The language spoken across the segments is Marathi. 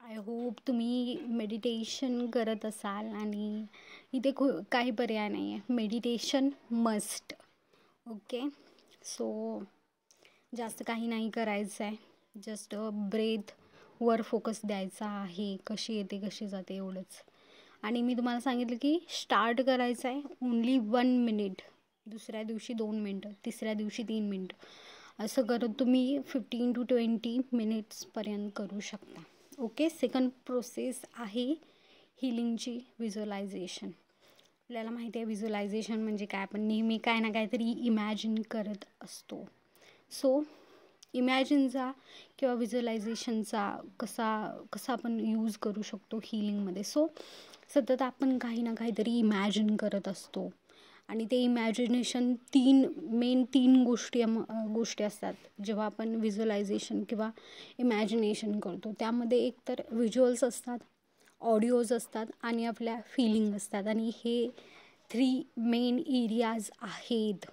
आय होप तुम्ही मेडिटेशन करत असाल आणि इथे काही पर्याय नाही आहे. Meditation must. ओके, सो जास्त काही नाही करायचं आहे. जस्ट ब्रेथवर फोकस द्यायचा आहे. कशी येते कशी जाते एवढंच. आणि मी तुम्हाला सांगितलं की स्टार्ट करायचं आहे ओन्ली 1 मिनिट, दुसऱ्या दिवशी 2 मिनटं, तिसऱ्या दिवशी 3 मिनटं, असं करत तुम्ही 15 to 20 मिनिट्सपर्यंत करू शकता. ओके. सेकंड प्रोसेस आहे हिलिंगची, व्हिज्युअलायझेशन. आपल्याला माहिती आहे व्हिज्युअलायझेशन म्हणजे काय. आपण नेहमी काय ना काहीतरी इमॅजिन करत असतो. सो इमॅजिनचा किंवा व्हिज्युअलायझेशनचा कसा आपण यूज करू शकतो हिलिंगमध्ये. सो सतत आपण काही ना काहीतरी इमॅजिन करत असतो आणि ते इमॅजिनेशन तीन गोष्टी असतात जेव्हा आपण व्हिज्युअलायझेशन किंवा इमॅजिनेशन करतो. त्यामध्ये एकतर व्हिज्युअल्स असतात, ऑडिओज असतात आणि आपल्या फीलिंग असतात. आणि हे 3 मेन एरियाज आहेत.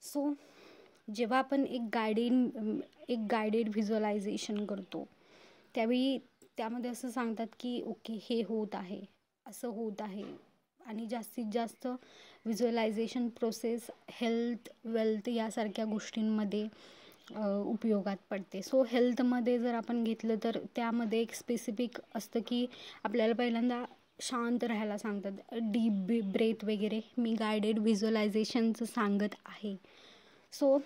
सो जेव्हा आपण एक गायडेड व्हिज्युअलायझेशन करतो त्यावेळी त्यामध्ये असं सांगतात की ओके हे होत आहे, असं होत आहे. आणि जास्तीत जास्त व्हिज्युअलायझेशन प्रोसेस हेल्थ, वेल्थ यासारख्या गोष्टींमध्ये उपयोगात पडते. सो हेल्थमध्ये जर आपण घेतलं तर त्यामध्ये एक स्पेसिफिक असतं की आपल्याला पहिल्यांदा शांत राहायला सांगतात, डीप ब्रेथ वगैरे. मी गायडेड व्हिज्युअलायझेशनचं सांगत आहे. सो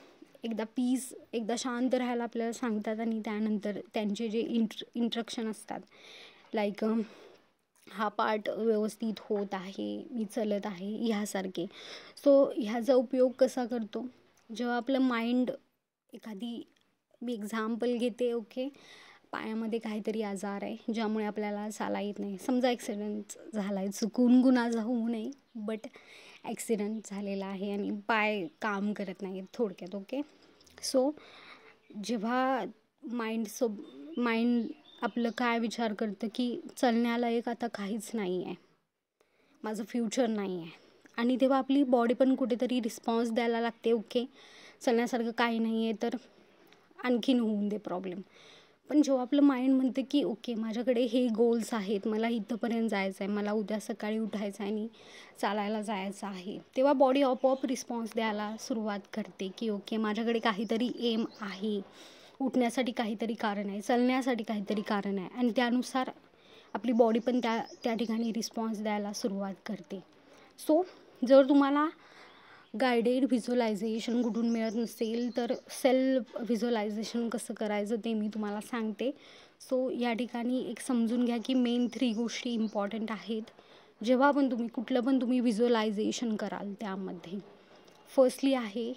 एकदा शांत राहायला आपल्याला सांगतात आणि त्यानंतर त्यांचे जे इंस्ट्रक्शन असतात लाईक हा पार्ट व्यवस्थित होत आहे, मी चलत आहे, ह्यासारखे. सो ह्याचा उपयोग कसा करतो, जेव्हा आपलं माइंड मी एक्झाम्पल घेते. ओके, पायामध्ये काहीतरी आजार आहे ज्यामुळे आपल्याला चाला येत नाही. समजा ॲक्सिडेंट झाला आहे, चुकून गुन्हा होऊ नये, बट ॲक्सिडेंट झालेला आहे आणि पाय काम करत नाही थोडक्यात. ओके, सो जेव्हा माइंड आपलं काय विचार करतं की चलण्याला आता काहीच नाही आहे, माझं फ्युचर नाही आहे. आणि तेव्हा आपली बॉडी पण कुठेतरी रिस्पॉन्स द्यायला लागते, ओके चलण्यासारखं काही नाही आहे तर आणखीन होऊन दे प्रॉब्लेम. पण जेव्हा आपलं माइंड म्हणते की ओके माझ्याकडे हे गोल्स आहेत, मला इथंपर्यंत जायचं आहे, मला उद्या सकाळी उठायचं आहे आणि चालायला जायचं आहे, तेव्हा बॉडी आपोआप रिस्पॉन्स द्यायला सुरुवात करते की ओके माझ्याकडे काहीतरी एम आहे, उठण्यासाठी काहीतरी कारण आहे, चलण्यासाठी काहीतरी कारण आहे. आणि त्यानुसार आपली बॉडी पण त्या ठिकाणी रिस्पॉन्स द्यायला सुरुवात करते. सो जर तुम्हाला गायडेड व्हिज्युअलायझेशन कुठून मिळत नसेल तर सेल्फ व्हिज्युअलायझेशन कसं करायचं ते मी तुम्हाला सांगते. सो या ठिकाणी एक समजून घ्या की मेन 3 गोष्टी इम्पॉर्टंट आहेत जेव्हा पण कुठलं पण तुम्ही व्हिज्युअलायझेशन कराल त्यामध्ये. फर्स्टली आहे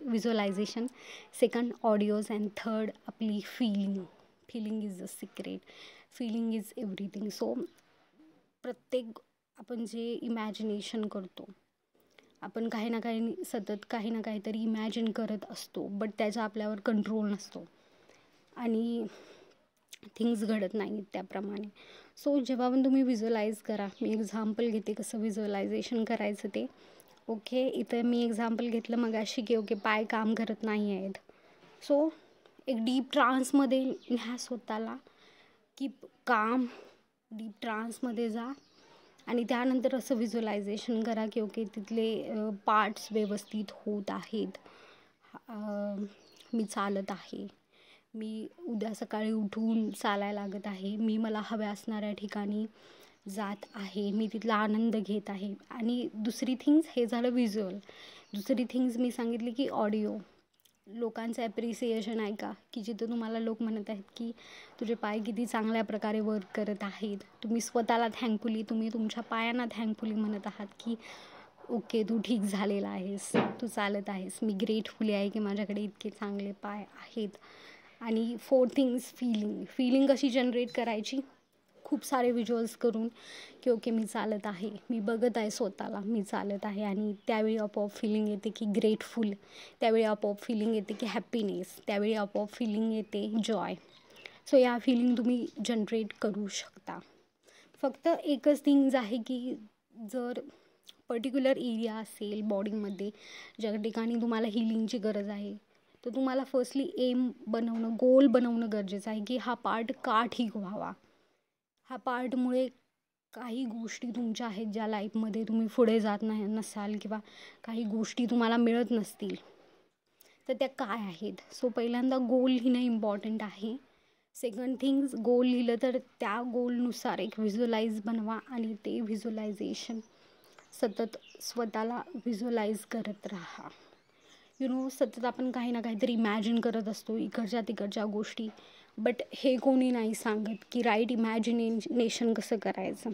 visualisation, second audios and third आपली feeling is the secret, feeling is everything. So प्रत्येक आपण जे इमॅजिनेशन करतो, आपण काही ना काहीतरी इमॅजिन करत असतो, बट त्याचा आपल्यावर कंट्रोल नसतो आणि थिंग्स घडत नाही त्याप्रमाणे. सो जेव्हा पण तुम्ही व्हिज्युअलाइज करा, मी एक्झाम्पल घेते कसं व्हिज्युअलायझेशन करायचं ते. ओके, इथं मी एक्झाम्पल घेतलं मगाशी की ओके पाय काम करत नाही आहेत. सो एक डीप ट्रान्समध्ये न्या स्वतःला, कीप काम, डीप ट्रान्समध्ये जा आणि त्यानंतर असं व्हिज्युअलायझेशन करा की ओके तिथले पार्ट्स व्यवस्थित होत आहेत, मी चालत आहे, मी उद्या सकाळी उठून चालायला लागत आहे, मी मला हव्या असणाऱ्या ठिकाणी जात आहे, मी तिथला आनंद घेत आहे. आणि दुसरी थिंग्स, हे झालं व्हिज्युअल. दुसरी थिंग्स मी सांगितली की ऑडिओ. लोकांचं ॲप्रिसिएशन आहे का, की जिथं तुम्हाला लोक म्हणत आहेत की तुझे पाय किती चांगल्या प्रकारे वर्क करत आहेत, तुम्ही स्वतःला तुम्ही तुमच्या पायांना थँकफुली म्हणत आहात की ओके तू ठीक झालेला आहेस, तू चालत आहेस, मी ग्रेटफुली आहे की माझ्याकडे इतके चांगले पाय आहेत. आणि 4 थिंग्स, फिलिंग कशी जनरेट करायची, खूप सारे व्हिज्युअल्स करून की ओके मी चालत आहे, मी बघत आहे स्वतःला, मी चालत आहे. आणि त्यावेळी आपोआप फिलिंग येते की ग्रेटफुल, त्यावेळी आपोआप फिलिंग येते की हॅपीनेस, त्यावेळी आपोआप फिलिंग येते जॉय. सो या फिलिंग तुम्ही जनरेट करू शकता. फक्त एकच थिंग्ज आहे की जर पर्टिक्युलर एरिया असेल बॉडीमध्ये ज्या ठिकाणी तुम्हाला हिलिंगची गरज आहे, तर तुम्हाला फर्स्टली एम बनवणं, गोल बनवणं गरजेचं आहे की हा पार्ट का ठीक व्हावा. हा पार्टमुळे काही गोष्टी तुमच्या आहेत ज्या लाईफमध्ये तुम्ही पुढे जात नसाल किंवा काही गोष्टी तुम्हाला मिळत नसतील, तर त्या काय आहेत. सो पहिल्यांदा गोल लिहिणं इम्पॉर्टंट आहे. सेकंड थिंग्स, गोल लिहिलं तर त्या गोलनुसार एक व्हिज्युअलाइज बनवा आणि ते व्हिज्युअलायझेशन सतत स्वतःला व्हिज्युअलाइज करत राहा. सतत आपण काही ना काहीतरी इमॅजिन करत असतो, इकडच्या तिकडच्या गोष्टी. बट हे कोणी नाही सांगत की राईट इमॅजिनेशन कसं करायचं.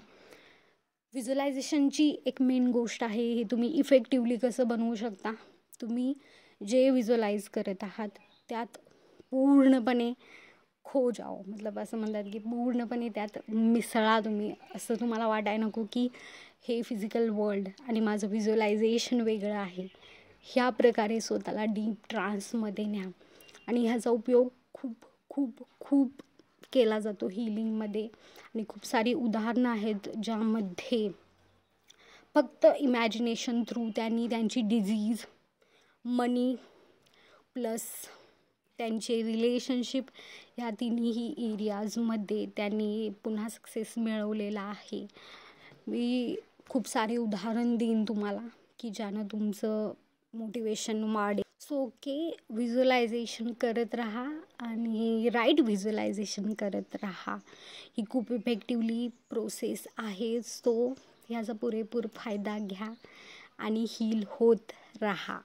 व्हिज्युअलायझेशनची एक मेन गोष्ट आहे, हे तुम्ही इफेक्टिवली कसं बनवू शकता. तुम्ही जे व्हिज्युअलाइज करत आहात त्यात पूर्णपणे खो जाओ, मतलब असं म्हणतात की पूर्णपणे त्यात मिसळा तुम्ही. असं तुम्हाला वाटायला नको की हे फिजिकल वर्ल्ड आणि माझं व्हिज्युअलायझेशन वेगळं आहे. ह्या प्रकारे स्वतःला डीप ट्रान्समध्ये न्या. आणि ह्याचा उपयोग खूप खूप खूप केला जातो हीलिंगमध्ये. आणि खूप सारी उदाहरणं आहेत ज्यामध्ये फक्त इमॅजिनेशन थ्रू त्यांनी त्यांची डिझीज, मनी प्लस त्यांचे रिलेशनशिप, ह्या तिन्ही एरियाजमध्ये त्यांनी पुन्हा सक्सेस मिळवलेला आहे. मी खूप सारे उदाहरण देईन तुम्हाला की ज्यानं तुमचं मोटिवेशन वाढेल. सो ओके, व्हिज्युअलायझेशन करत राहा आणि राईट व्हिज्युअलायझेशन करत राहा. ही खूप इफेक्टिवली प्रोसेस आहे. सो ह्याचा पुरेपूर फायदा घ्या आणि हील होत राहा.